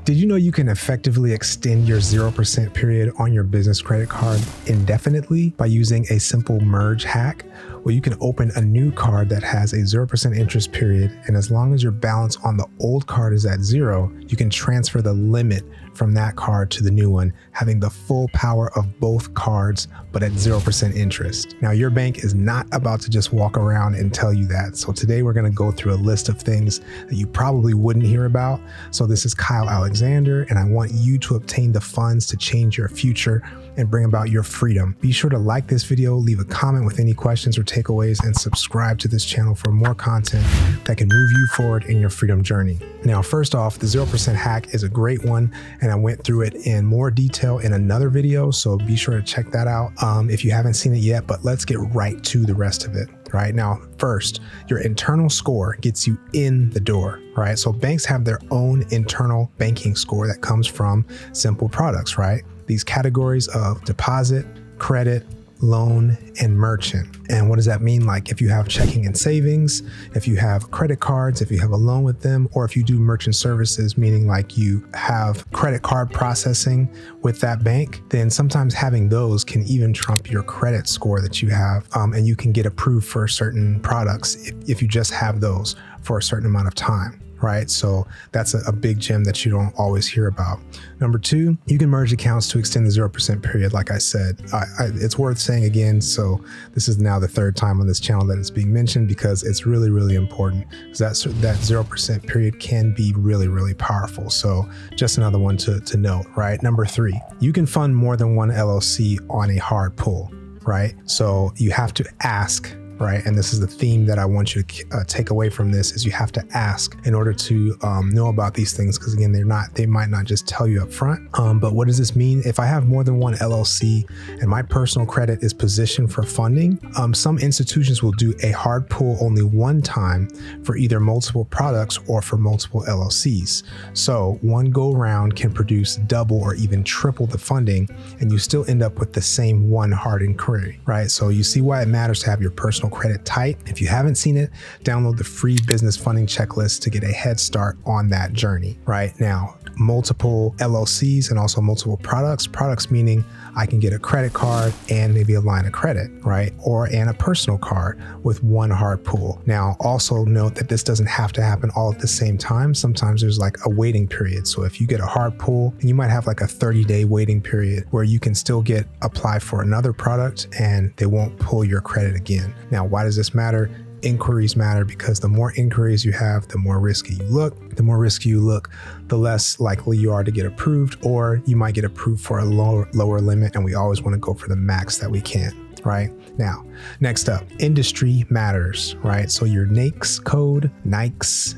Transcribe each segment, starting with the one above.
Did you know you can effectively extend your 0% period on your business credit card indefinitely by using a simple merge hack? Well, you can open a new card that has a 0% interest period, and as long as your balance on the old card is at 0, you can transfer the limit from that card to the new one, having the full power of both cards, but at 0% interest. Now, your bank is not about to just walk around and tell you that. So today we're going to go through a list of things that you probably wouldn't hear about. So this is Kyle Alexander, and I want you to obtain the funds to change your future and bring about your freedom. Be sure to like this video, leave a comment with any questions or takeaways, and subscribe to this channel for more content that can move you forward in your freedom journey. Now, first off, the 0% hack is a great one, and I went through it in more detail in another video, so be sure to check that out if you haven't seen it yet. But let's get right to the rest of it. Right now, first, your internal score gets you in the door, right? So banks have their own internal banking score that comes from simple products, right? These categories of deposit, credit, loan, and merchant. And what does that mean? Like if you have checking and savings, if you have credit cards, if you have a loan with them, or if you do merchant services, meaning like you have credit card processing with that bank, then sometimes having those can even trump your credit score that you have. And you can get approved for certain products if you just have those for a certain amount of time. Right? So that's a big gem that you don't always hear about. Number two, you can merge accounts to extend the 0% period. Like I said, it's worth saying again. So this is now the third time on this channel that it's being mentioned because it's really, really important because that 0% period can be really, really powerful. So just another one to note, right? Number three, you can fund more than one LLC on a hard pull, right? So you have to ask, right? And this is the theme that I want you to take away from this is you have to ask in order to know about these things. Because again, they might not just tell you up front. But what does this mean? If I have more than one LLC and my personal credit is positioned for funding, some institutions will do a hard pull only one time for either multiple products or for multiple LLCs. So one go round can produce double or even triple the funding, and you still end up with the same one hard inquiry, right? So you see why it matters to have your personal credit tight. If you haven't seen it, download the free business funding checklist to get a head start on that journey. Right now, multiple LLCs and also multiple products meaning I can get a credit card and maybe a line of credit, right? And a personal card with one hard pull. Now, also note that this doesn't have to happen all at the same time. Sometimes there's like a waiting period. So if you get a hard pull, you might have like a 30-day waiting period where you can still apply for another product and they won't pull your credit again. Now, why does this matter? Inquiries matter because the more inquiries you have, the more risky you look. The more risky you look, the less likely you are to get approved, or you might get approved for a lower limit. And we always want to go for the max that we can. Right now, next up, industry matters, right? So your NAICS code, NAICS,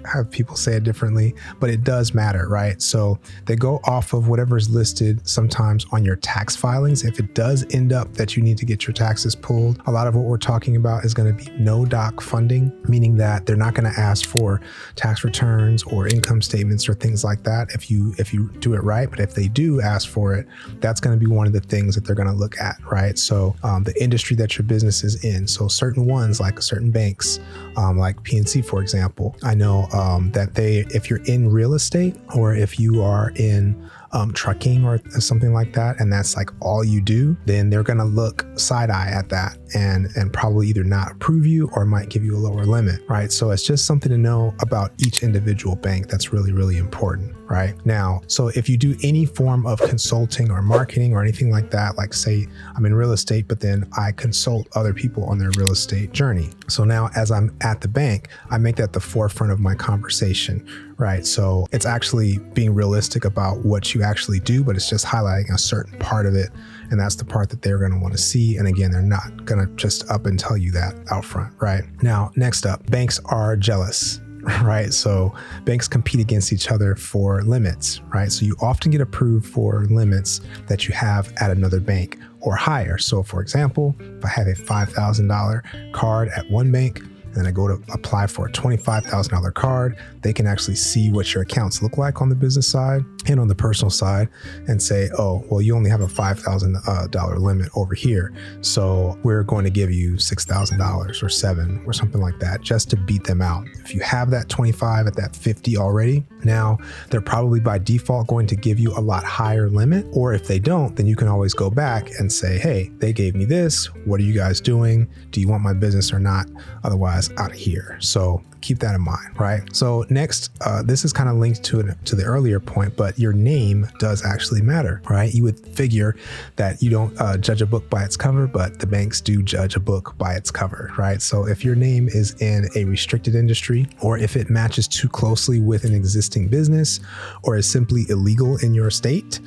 have people say it differently, but it does matter, right? So they go off of whatever is listed sometimes on your tax filings. If it does end up that you need to get your taxes pulled, a lot of what we're talking about is going to be no doc funding, meaning that they're not going to ask for tax returns or income statements or things like that if you do it right. But if they do ask for it, that's going to be one of the things that they're going to look at, right? So the industry that your business is in. So certain ones, like certain banks, like PNC, for example, I know that if you're in real estate or if you are in trucking or something like that, and that's like all you do, then they're going to look side eye at that and probably either not approve you or might give you a lower limit, right? So it's just something to know about each individual bank that's really, really important, right? Now, so if you do any form of consulting or marketing or anything like that, like say I'm in real estate, but then I consult other people on their real estate journey. So now as I'm at the bank, I make that the forefront of my conversation, right? So it's actually being realistic about what you actually do, but it's just highlighting a certain part of it. And that's the part that they're going to want to see. And again, they're not going to just up and tell you that out front, right? Now, next up, banks are jealous, right? So banks compete against each other for limits, right? So you often get approved for limits that you have at another bank or higher. So for example, if I have a $5,000 card at one bank, and then I go to apply for a $25,000 card, they can actually see what your accounts look like on the business side. and on the personal side and say, oh, well, you only have a $5,000 limit over here, so we're going to give you $6,000 or $7,000 or something like that, just to beat them out. If you have that 25 at that 50 already, now they're probably by default going to give you a lot higher limit. Or if they don't, then you can always go back and say, hey, they gave me this. What are you guys doing? Do you want my business or not? Otherwise, out of here. So keep that in mind, right? So next, this is kind of linked to the earlier point, but your name does actually matter, right? You would figure that you don't judge a book by its cover, but the banks do judge a book by its cover, right? So if your name is in a restricted industry, or if it matches too closely with an existing business, or is simply illegal in your state,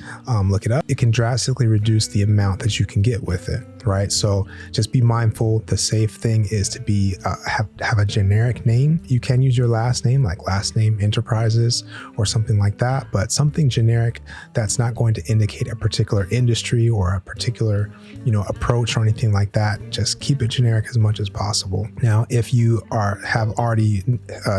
look it up. It can drastically reduce the amount that you can get with it, right? So just be mindful. The safe thing is to be have a generic name. You can use your last name, like last name enterprises or something like that, but something generic that's not going to indicate a particular industry or a particular, approach or anything like that. Just keep it generic as much as possible. Now, if you have already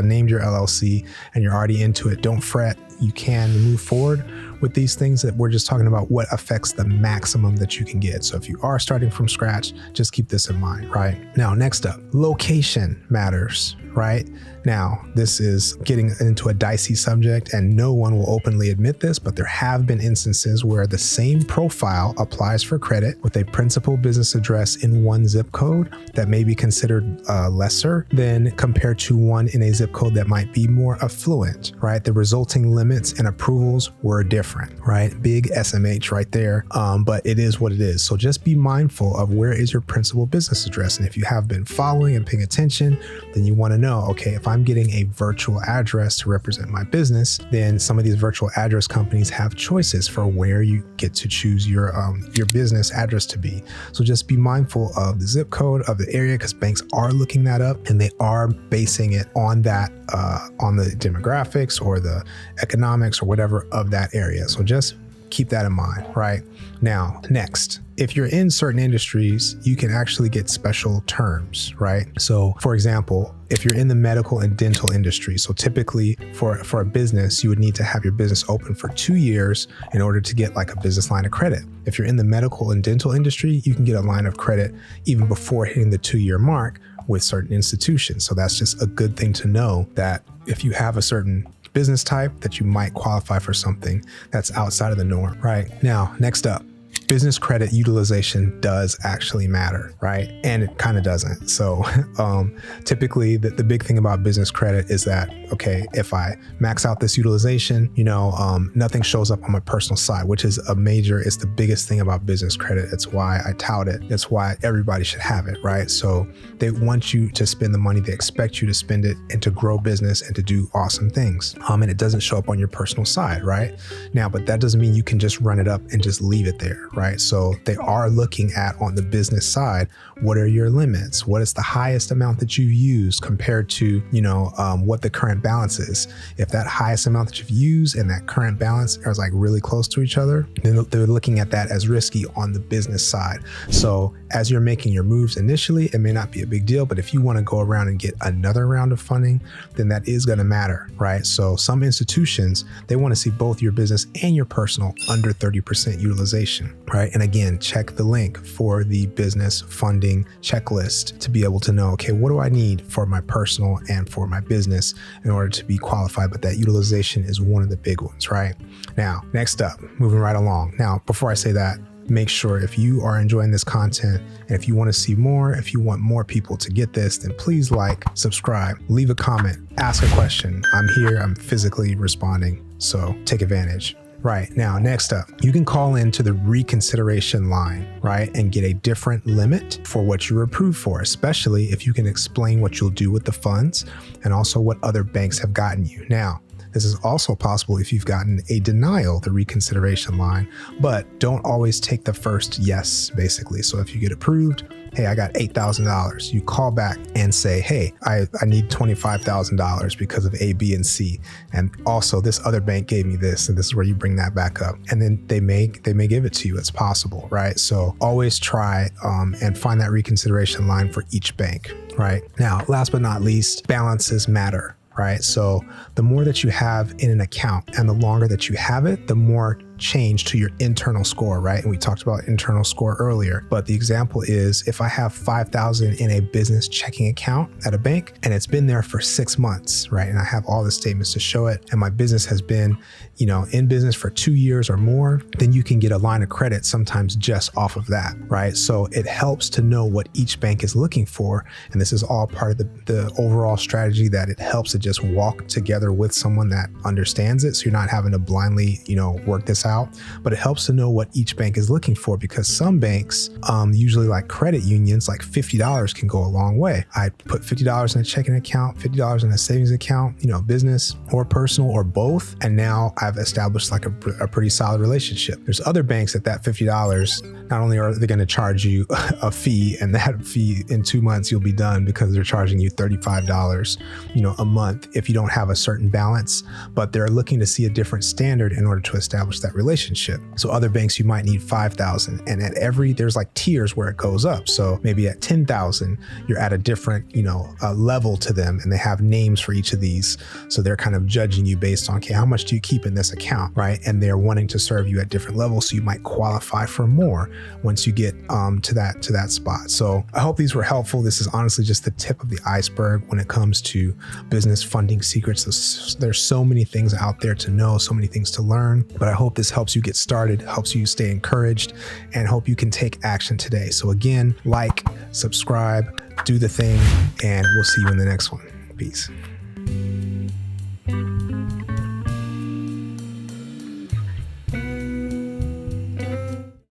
named your LLC and you're already into it, don't fret. You can move forward with these things. That we're just talking about what affects the maximum that you can get. So if you are starting from scratch, just keep this in mind, right? Now, next up, location matters, right? Now, this is getting into a dicey subject and no one will openly admit this, but there have been instances where the same profile applies for credit with a principal business address in one zip code that may be considered lesser than compared to one in a zip code that might be more affluent, right? The resulting limits and approvals were different, right? Big SMH right there, but it is what it is. So just be mindful of where is your principal business address. And if you have been following and paying attention, then you want to know, okay, if I'm getting a virtual address to represent my business, then some of these virtual address companies have choices for where you get to choose your business address to be. So just be mindful of the zip code of the area, because banks are looking that up and they are basing it on that, on the demographics or the economics or whatever of that area. So just keep that in mind, right? Now, next, if you're in certain industries, you can actually get special terms, right? So for example, if you're in the medical and dental industry, so typically for a business, you would need to have your business open for 2 years in order to get like a business line of credit. If you're in the medical and dental industry, you can get a line of credit even before hitting the 2-year mark with certain institutions. So that's just a good thing to know, that if you have a certain business type, that you might qualify for something that's outside of the norm, right? Now, next up, business credit utilization does actually matter, right? And it kind of doesn't. So typically the big thing about business credit is that, okay, if I max out this utilization, nothing shows up on my personal side, which is it's the biggest thing about business credit. It's why I tout it. It's why everybody should have it, right? So they want you to spend the money. They expect you to spend it and to grow business and to do awesome things. And it doesn't show up on your personal side, right? Now, but that doesn't mean you can just run it up and just leave it there, right? So they are looking at, on the business side, what are your limits? What is the highest amount that you've used compared to, what the current balance is? If that highest amount that you've used and that current balance are like really close to each other, then they're looking at that as risky on the business side. So as you're making your moves initially, it may not be a big deal, but if you want to go around and get another round of funding, then that is going to matter, right? So some institutions, they want to see both your business and your personal under 30% utilization, right? And again, check the link for the business funding checklist to be able to know, okay, what do I need for my personal and for my business in order to be qualified? But that utilization is one of the big ones, right? Now, next up, moving right along. Now, before I say that, make sure if you are enjoying this content and if you want to see more, if you want more people to get this, then please like, subscribe, leave a comment, ask a question. I'm here, I'm physically responding, so take advantage. Right, now, next up, you can call into the reconsideration line, right, and get a different limit for what you're approved for, especially if you can explain what you'll do with the funds and also what other banks have gotten you. Now, this is also possible if you've gotten a denial, the reconsideration line, but don't always take the first yes, basically. So if you get approved, hey, I got $8,000. You call back and say, hey, I need $25,000 because of A, B, and C. And also this other bank gave me this, and this is where you bring that back up. And then they may give it to you. It's possible, right? So always try and find that reconsideration line for each bank, right? Now, last but not least, balances matter. right? So the more that you have in an account and the longer that you have it, the more change to your internal score, right? And we talked about internal score earlier, but the example is if I have 5,000 in a business checking account at a bank and it's been there for 6 months, right? And I have all the statements to show it, and my business has been, in business for 2 years or more, then you can get a line of credit sometimes just off of that, right? So it helps to know what each bank is looking for. And this is all part of the overall strategy, that it helps to just walk together with someone that understands it. So you're not having to blindly, work this out, but it helps to know what each bank is looking for, because some banks, usually like credit unions, like $50 can go a long way. I put $50 in a checking account, $50 in a savings account, business or personal or both. And now I've established like a pretty solid relationship. There's other banks that $50, not only are they going to charge you a fee, and that fee in 2 months you'll be done, because they're charging you $35, a month if you don't have a certain balance, but they're looking to see a different standard in order to establish that relationship. So other banks, you might need 5,000, and there's like tiers where it goes up. So maybe at 10,000, you're at a different, level to them, and they have names for each of these. So they're kind of judging you based on, okay, how much do you keep in this account, right? And they're wanting to serve you at different levels. So you might qualify for more once you get to that spot. So I hope these were helpful. This is honestly just the tip of the iceberg when it comes to business funding secrets. There's so many things out there to know, so many things to learn, but I hope this helps you get started, helps you stay encouraged, and hope you can take action today. So again, like, subscribe, do the thing, and we'll see you in the next one. Peace.